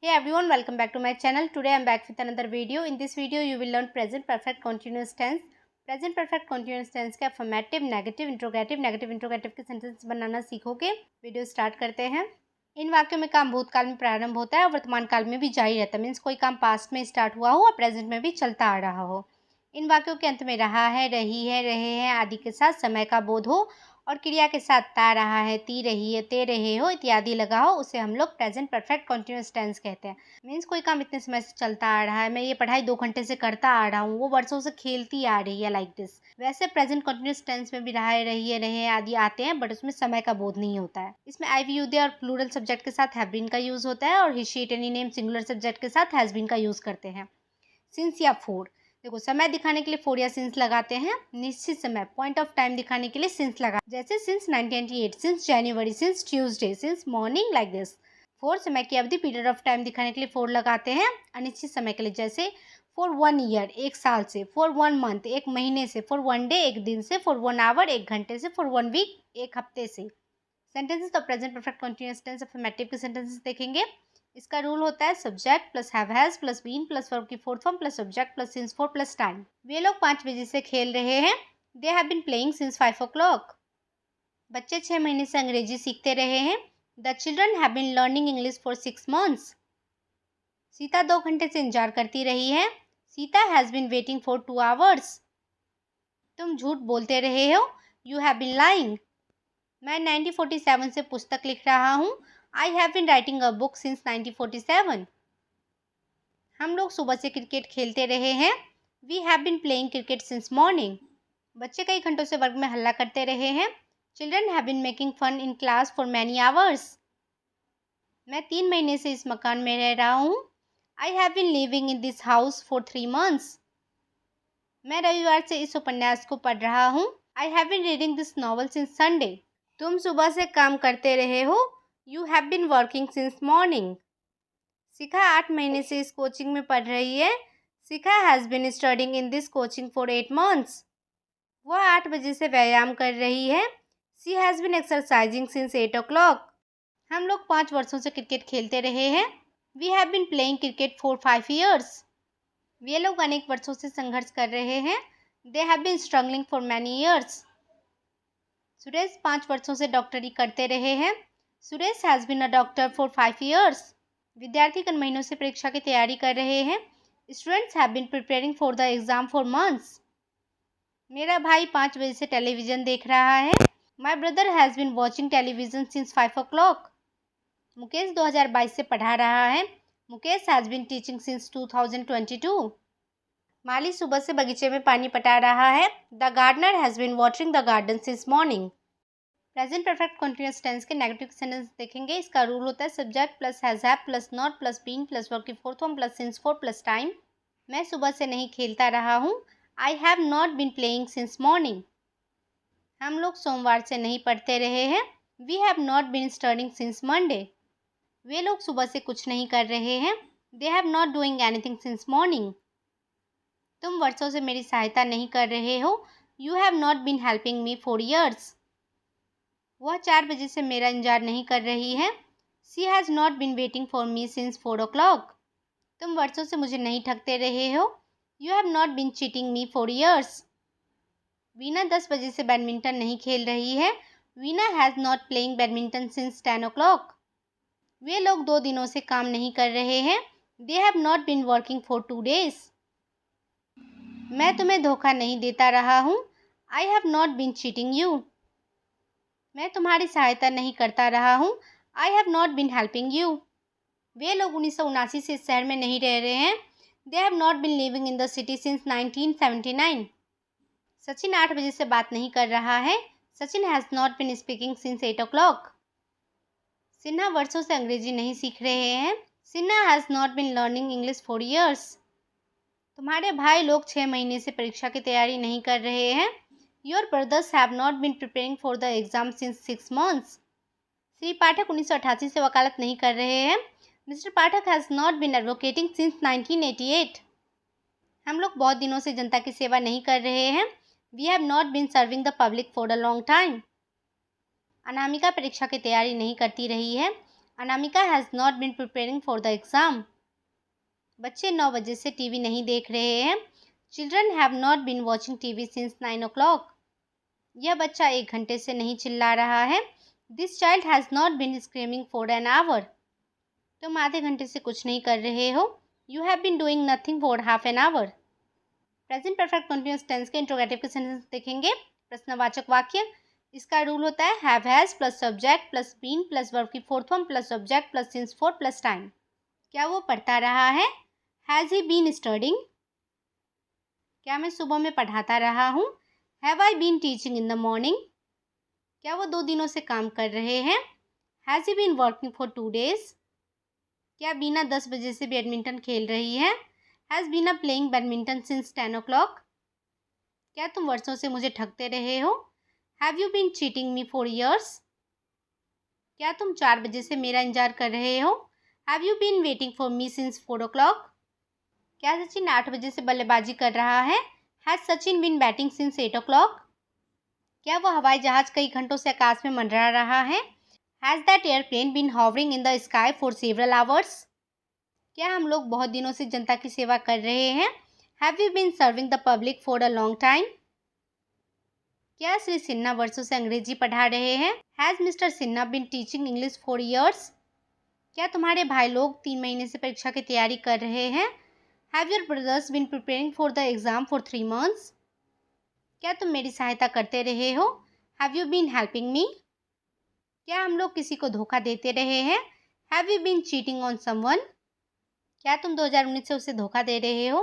Hey everyone, welcome back to my channel. Today I am back with another video. In this video you will learn present perfect continuous tense. Present perfect continuous tense के affirmative, negative interrogative के sentence बनाना सीखोगे। Video start करते हैं। इन वाक्यों में काम भूतकाल में प्रारंभ होता है और वर्तमान काल में भी जारी रहता है। मीन्स कोई काम पास्ट में स्टार्ट हुआ हो और प्रेजेंट में भी चलता आ रहा हो। इन वाक्यों के अंत में रहा है, रही है, रहे हैं आदि के साथ समय का बोध हो और क्रिया के साथ ता रहा है, ती रही है, ते रहे हो इत्यादि लगा हो, उसे हम लोग प्रेजेंट परफेक्ट कॉन्टिन्यूस टेंस कहते हैं। मीन्स कोई काम इतने समय से चलता आ रहा है, मैं ये पढ़ाई 2 घंटे से करता आ रहा हूँ, वो वर्षों से खेलती आ रही है, लाइक दिस। वैसे प्रेजेंट कॉन्टिन्यूस टेंस में भी रहा है, रही है, रहे हैं आदि आते हैं, बट उसमें समय का बोध नहीं होता है। इसमें आई वी यू दे और प्लूरल सब्जेक्ट के साथ हैव बीन का यूज होता है और he she it any name singular subject के साथ हैज बीन का यूज करते हैं। सिंस या फोर, देखो समय दिखाने के लिए फोर या सिंस लगाते हैं। निश्चित समय पॉइंट ऑफ टाइम दिखाने के लिए सिंस लगा, जैसे since 1998, since January, since Tuesday, since morning, like this. Four समय की अवधि पीरियड ऑफ टाइम दिखाने के लिए फोर लगाते हैं। अनिश्चित समय के लिए जैसे फॉर 1 ईयर, 1 साल से, फॉर 1 मंथ, 1 महीने से, फॉर 1 डे, 1 दिन से, फॉर 1 आवर, 1 घंटे से, फॉर 1 वीक, 1 हफ्ते से। सेंटेंसेस तो present perfect continuous tense affirmative के सेंटेंसेस देखेंगे। इसका रूल होता है subject plus have has plus been plus verb की fourth form plus subject plus since for plus time. वे लोग 5 बजे से खेल रहे हैं। They have been playing since 5 o'clock। बच्चे 6 महीने से अंग्रेजी सीखते रहे हैं। The children have been learning English for 6 months। Sita 2 घंटे से इंतजार करती रही है। Sita has been waiting for 2 hours। तुम झूठ बोलते रहे हो। You have been lying. मैं 1947 से पुस्तक लिख रहा हूँ। I have been writing a book since 1947। हम लोग सुबह से क्रिकेट खेलते रहे हैं। We have been playing cricket since morning. बच्चे कई घंटों से वर्ग में हल्ला करते रहे हैं। Children have been making fun in class for many hours. मैं 3 महीने से इस मकान में रह रहा हूँ। I have been living in this house for 3 months। मैं रविवार से इस उपन्यास को पढ़ रहा हूँ। I have been reading this novel since Sunday. तुम सुबह से काम करते रहे हो। You have been working since morning. Shikha 8 महीने से इस कोचिंग में पढ़ रही है। Shikha has been studying in this coaching for 8 months। वह 8 बजे से व्यायाम कर रही है। She has been exercising since 8 o'clock। हम लोग 5 वर्षों से क्रिकेट खेलते रहे हैं। We have been playing cricket for 5 years। वे लोग अनेक वर्षों से संघर्ष कर रहे हैं। They have been struggling for many years। Suresh 5 वर्षों से डॉक्टरी करते रहे हैं। Suresh has been a doctor for 5 years। विद्यार्थी कई महीनों से परीक्षा की तैयारी कर रहे हैं। Students have been preparing for the exam for months. मेरा भाई 5 बजे से टेलीविज़न देख रहा है। My brother has been watching television since 5 o'clock। Mukesh 2022 से पढ़ा रहा है। Mukesh has been teaching since 2022। माली सुबह से बगीचे में पानी पटा रहा है। The gardener has been watering the garden since morning. Present perfect continuous tense के नेगेटिव सेंटेंस देखेंगे। इसका रूल होता है subject plus has have plus not plus been plus verb की fourth form plus since for plus time. मैं सुबह से नहीं खेलता रहा हूँ। I have not been playing since morning. हम लोग सोमवार से नहीं पढ़ते रहे हैं। We have not been studying since Monday. वे लोग सुबह से कुछ नहीं कर रहे हैं। They have not doing anything since morning. तुम वर्षों से मेरी सहायता नहीं कर रहे हो। You have not been helping me for years. वह 4 बजे से मेरा इंतजार नहीं कर रही है। She has not been waiting for me since 4 o'clock। तुम वर्षों से मुझे नहीं ठगते रहे हो। You have not been cheating me for years. Veena 10 बजे से बैडमिंटन नहीं खेल रही है। Veena has not playing badminton since 10 o'clock। वे लोग 2 दिनों से काम नहीं कर रहे हैं। They have not been working for 2 days। मैं तुम्हें धोखा नहीं देता रहा हूँ। I have not been cheating you. मैं तुम्हारी सहायता नहीं करता रहा हूँ। I have not been helping you. वे लोग 1979 से इस शहर में नहीं रह रहे हैं। They have not been living in the city since 1979। Sachin 8 बजे से बात नहीं कर रहा है। Sachin has not been speaking since 8 o'clock। Sinha वर्षों से अंग्रेजी नहीं सीख रहे हैं। Sinha has not been learning English for years. तुम्हारे भाई लोग 6 महीने से परीक्षा की तैयारी नहीं कर रहे हैं। Your brothers have not been preparing for the exam since 6 months। Shri Pathak 1988 से वकालत नहीं कर रहे हैं। Mister Pathak has not been advocating since 1988। हम लोग बहुत दिनों से जनता की सेवा नहीं कर रहे हैं। We have not been serving the public for a long time. Anamika परीक्षा की तैयारी नहीं करती रही है। Anamika has not been preparing for the exam. बच्चे 9 बजे से टीवी नहीं देख रहे हैं। Children have not been watching TV since 9 o'clock। यह बच्चा 1 घंटे से नहीं चिल्ला रहा है। This child has not been screaming for an hour. तुम आधे घंटे से कुछ नहीं कर रहे हो। You have been doing nothing for half an hour. Present perfect continuous tense के इंट्रोगेटिव के सेंटेंस देखेंगे। प्रश्नवाचक वाक्य। इसका रूल होता है have has plus subject plus been plus verb की fourth form plus subject plus since for plus time. क्या वो पढ़ता रहा है? Has he been studying? क्या मैं सुबह में पढ़ाता रहा हूँ? Have I been teaching in the morning? क्या वो 2 दिनों से काम कर रहे हैं? Has he been working for 2 days? क्या बीना 10 बजे से बैडमिंटन खेल रही है? Has Bina playing badminton since 10 o'clock? क्या तुम वर्षों से मुझे ठगते रहे हो? Have you been cheating me for years? क्या तुम 4 बजे से मेरा इंतजार कर रहे हो? Have you been waiting for me since 4 o'clock? क्या सचिन 8 बजे से बल्लेबाजी कर रहा है? Has Sachin been batting since 8 o'clock? क्या वह हवाई जहाज कई घंटों से आकाश में मंडरा रहा है? Has that airplane been hovering in the sky for several hours? क्या हम लोग बहुत दिनों से जनता की सेवा कर रहे हैं? Have you been serving the public for a long time? क्या श्री सिन्हा वर्षों से अंग्रेजी पढ़ा रहे हैं? Has mister Sinha been teaching English for years? क्या तुम्हारे भाई लोग 3 महीने से परीक्षा की तैयारी कर रहे हैं? Have your brothers been preparing for the exam for 3 months? क्या तुम मेरी सहायता करते रहे हो? Have you been helping me? क्या हम लोग किसी को धोखा देते रहे हैं? Have you been cheating on someone? क्या तुम 2019 से उसे धोखा दे रहे हो?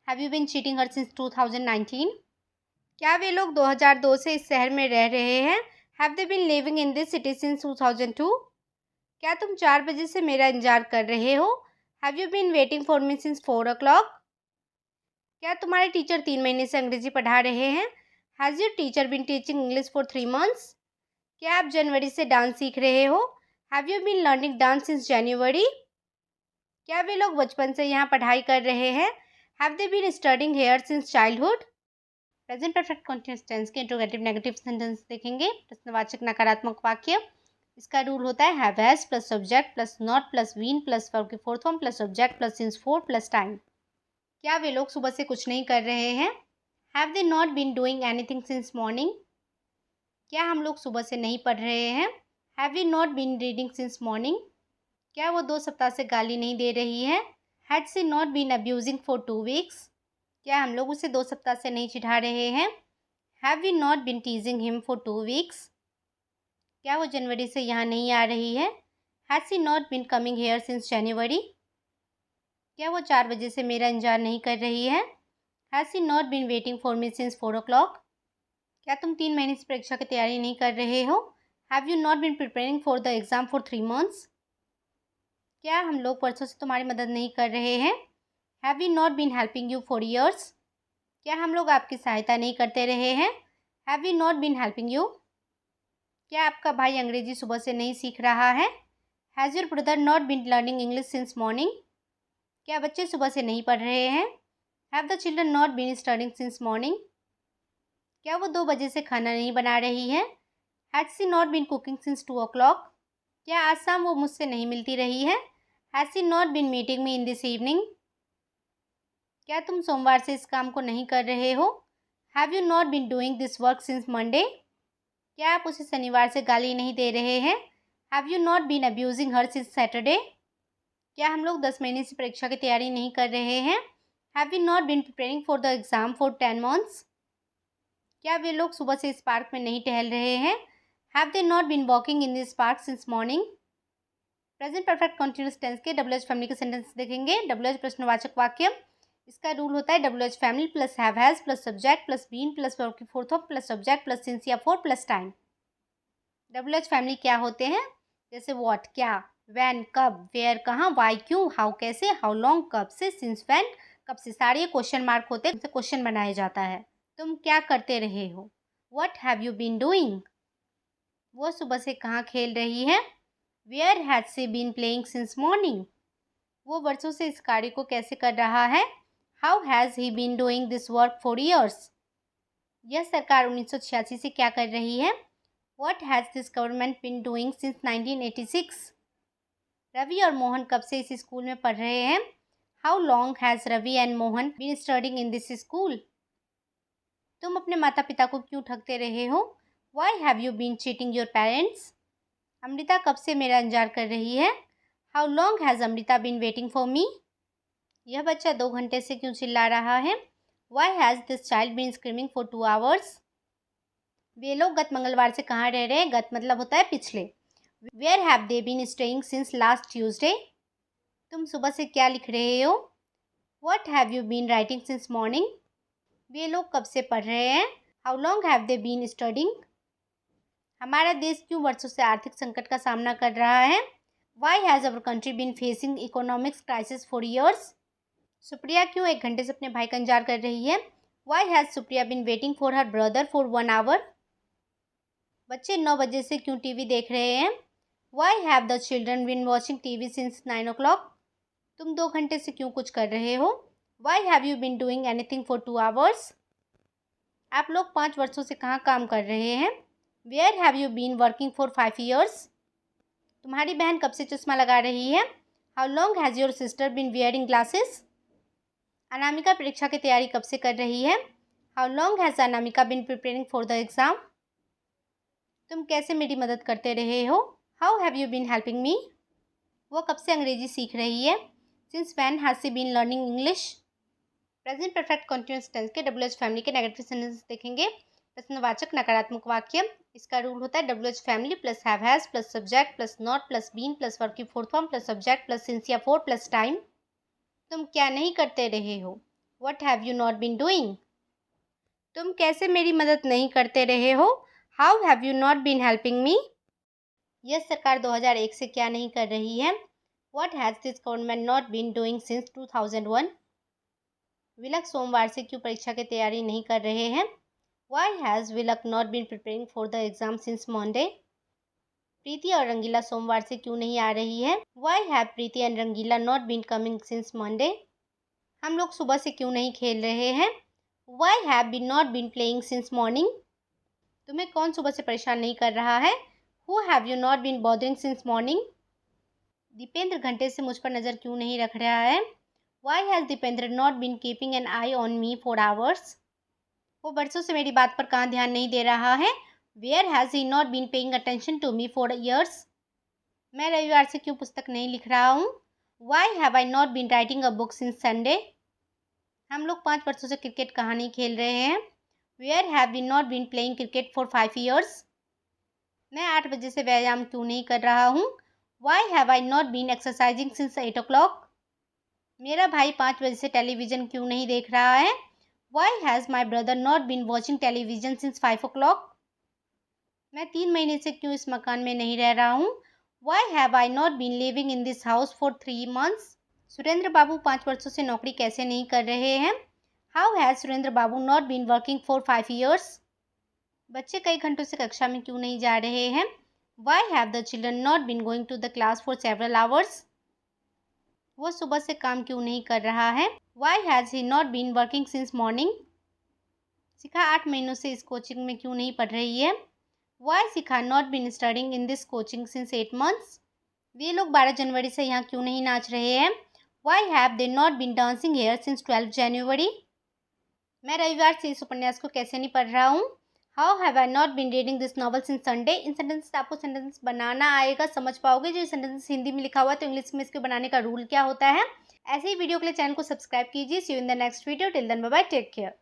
Have you been cheating her since 2019? क्या वे लोग 2002 से इस शहर में रह रहे हैं? Have they been living in this city since 2002? क्या तुम 4 बजे से मेरा इंतजार कर रहे हो? Have you been waiting for me since 4 o'clock? क्या तुम्हारे टीचर 3 महीने से अंग्रेजी पढ़ा रहे हैं? Has your teacher been teaching English for 3 months? क्या आप जनवरी से डांस सीख रहे हो? Have you been learning dance since January? क्या वे लोग बचपन से यहाँ पढ़ाई कर रहे हैं? Have they been studying here since childhood? Present perfect continuous tense के इंट्रोगेटिव नेगेटिव सेंटेंस देखेंगे। प्रश्नवाचक नकारात्मक वाक्य। इसका रूल होता है have has plus subject plus not plus been plus verb की fourth form plus subject plus since for plus time. क्या वे लोग सुबह से कुछ नहीं कर रहे हैं? Have they not been doing anything since morning? क्या हम लोग सुबह से नहीं पढ़ रहे हैं? Have we not been reading since morning? क्या वो 2 सप्ताह से गाली नहीं दे रही है? Had she not been abusing for 2 weeks? क्या हम लोग उसे 2 सप्ताह से नहीं चिढ़ा रहे हैं? Have we not been teasing him for 2 weeks? क्या वो जनवरी से यहाँ नहीं आ रही है? Had she not been coming here since January? क्या वो 4 बजे से मेरा इंतजार नहीं कर रही है? Has she not been waiting for me since 4 o'clock? क्या तुम 3 महीने से परीक्षा की तैयारी नहीं कर रहे हो? Have you not been preparing for the exam for 3 months? क्या हम लोग वर्षों से तुम्हारी मदद नहीं कर रहे हैं? Have we not been helping you for years? क्या हम लोग आपकी सहायता नहीं करते रहे हैं? Have we not been helping you? क्या आपका भाई अंग्रेजी सुबह से नहीं सीख रहा है? Has your brother not been learning English since morning? क्या बच्चे सुबह से नहीं पढ़ रहे हैं? Have the children not been studying since morning? क्या वो 2 बजे से खाना नहीं बना रही है? Had she not been cooking since 2 o'clock? क्या आज शाम वो मुझसे नहीं मिलती रही है? Has she not been meeting me in this evening? क्या तुम सोमवार से इस काम को नहीं कर रहे हो? Have you not been doing this work since Monday? क्या आप उसे शनिवार से गाली नहीं दे रहे हैं? Have you not been abusing her since Saturday? क्या हम लोग 10 महीने से परीक्षा की तैयारी नहीं कर रहे हैं? Have you not been preparing for the exam for 10 months? क्या वे लोग सुबह से इस पार्क में नहीं टहल रहे हैं? Have they not been walking in this park since morning? Present perfect continuous tense के WH फैमिली के सेंटेंस देखेंगे। WH प्रश्नवाचक वाक्य। इसका रूल होता है WH family plus have has plus subject plus been plus verb की fourth of plus subject plus since या for plus time. WH family क्या होते हैं? जैसे व्हाट क्या, व्हेन कब, वेयर कहाँ, वाई क्यों, हाउ कैसे, हाउ लॉन्ग कब से, सिंस व्हेन कब से, सारे क्वेश्चन मार्क होते हैं, उनसे क्वेश्चन बनाया जाता है। तुम क्या करते रहे हो? What have you been doing? वो सुबह से कहाँ खेल रही है? Where has she been playing since morning? वो वर्षों से इस कार्य को कैसे कर रहा है? How has he been doing this work for years? यह सरकार 1986 से क्या कर रही है? What has this government been doing since 1986? Ravi और मोहन कब से इस स्कूल में पढ़ रहे हैं? How long has Ravi and Mohan been studying in this school? तुम अपने माता पिता को क्यों ठगते रहे हो? Why have you been cheating your parents? Amrita कब से मेरा इंतजार कर रही है? How long has Amrita been waiting for me? यह बच्चा 2 घंटे से क्यों चिल्ला रहा है? Why has this child been screaming for 2 hours? वे लोग गत मंगलवार से कहाँ रह रहे हैं? गत मतलब होता है पिछले। Where have they been staying since last Tuesday? तुम सुबह से क्या लिख रहे हो? What have you been writing since morning? वे लोग कब से पढ़ रहे हैं? How long have they been studying? हमारा देश क्यों वर्षों से आर्थिक संकट का सामना कर रहा है? Why has our country been facing economics crisis for years? Supriya क्यों 1 घंटे से अपने भाई का इंतजार कर रही है? Why has Supriya been waiting for her brother for 1 hour? बच्चे 9 बजे से क्यों टीवी देख रहे हैं? Why have the children been watching TV since 9 o'clock? तुम 2 घंटे से क्यों कुछ कर रहे हो? Why have you been doing anything for 2 hours? आप लोग 5 वर्षों से कहाँ काम कर रहे हैं? Where have you been working for 5 years? तुम्हारी बहन कब से चश्मा लगा रही है? How long has your sister been wearing glasses? Anamika परीक्षा की तैयारी कब से कर रही है? How long has Anamika been preparing for the exam? तुम कैसे मेरी मदद करते रहे हो? How have you been helping me? वो कब से अंग्रेजी सीख रही है? Since when has C been learning English? Present perfect continuous tense के WH फैमिली के नेगेटिव सेंटेंस देखेंगे। प्रश्नवाचक नकारात्मक वाक्य। इसका रूल होता है WH family plus have has plus subject plus not plus been plus verb की fourth form plus subject plus since या फॉर प्लस टाइम। तुम क्या नहीं करते रहे हो? What have you not been doing? तुम कैसे मेरी मदद नहीं करते रहे हो? How have you not been helping me? यह सरकार 2001 से क्या नहीं कर रही है? What has this government not been doing since 2001? विलक सोमवार से क्यों परीक्षा की तैयारी नहीं कर रहे हैं? Why has Vilak not been preparing for the exam since Monday? Preeti और रंगीला सोमवार से क्यों नहीं आ रही है? Why have Preeti and Rangila not been coming since Monday? हम लोग सुबह से क्यों नहीं खेल रहे हैं? Why have been not been playing since morning? तुम्हें कौन सुबह से परेशान नहीं कर रहा है? Who have you not been bothering since morning? Dipendra घंटे से मुझ पर नज़र क्यों नहीं रख रहा है? Why has Dipendra not been keeping an eye on me for hours? वो बरसों से मेरी बात पर कहाँ ध्यान नहीं दे रहा है? Where has he not been paying attention to me for years? मैं रविवार से क्यों पुस्तक नहीं लिख रहा हूँ? Why have I not been writing a book since Sunday? हम लोग 5 वर्षों से क्रिकेट कहाँ नहीं खेल रहे हैं? Where have we not been playing cricket for 5 years? मैं 8 बजे से व्यायाम क्यों नहीं कर रहा हूँ? Why have I not been exercising since 8 o'clock? मेरा भाई 5 बजे से टेलीविज़न क्यों नहीं देख रहा है? Why has my brother not been watching television since 5 o'clock? मैं 3 महीने से क्यों इस मकान में नहीं रह रहा हूँ? Why have I not been living in this house for 3 months? Surendra Babu 5 वर्षों से नौकरी कैसे नहीं कर रहे हैं? How has Surendra Babu not been working for 5 years? बच्चे कई घंटों से कक्षा में क्यों नहीं जा रहे हैं? Why have the children not been going to the class for several hours? वो सुबह से काम क्यों नहीं कर रहा है? Why has he not been working since morning? Shikha 8 महीनों से इस कोचिंग में क्यों नहीं पढ़ रही है? Why Shikha not been studying in this coaching since 8 months? वे लोग 12 जनवरी से यहाँ क्यों नहीं नाच रहे हैं? Why have they not been dancing here since 12 January? मैं रविवार से इस उपन्यास को कैसे नहीं पढ़ रहा हूँ? How have I not been reading this novel since Sunday? इन सेंटेंस आपको सेंटेंस बनाना आएगा, समझ पाओगे। जो सेंटेंस हिंदी में लिखा हुआ है तो इंग्लिश में इसके बनाने का रूल क्या होता है। ऐसे ही वीडियो के लिए चैनल को सब्सक्राइब कीजिए। See you in the next video. Till then bye bye, take care.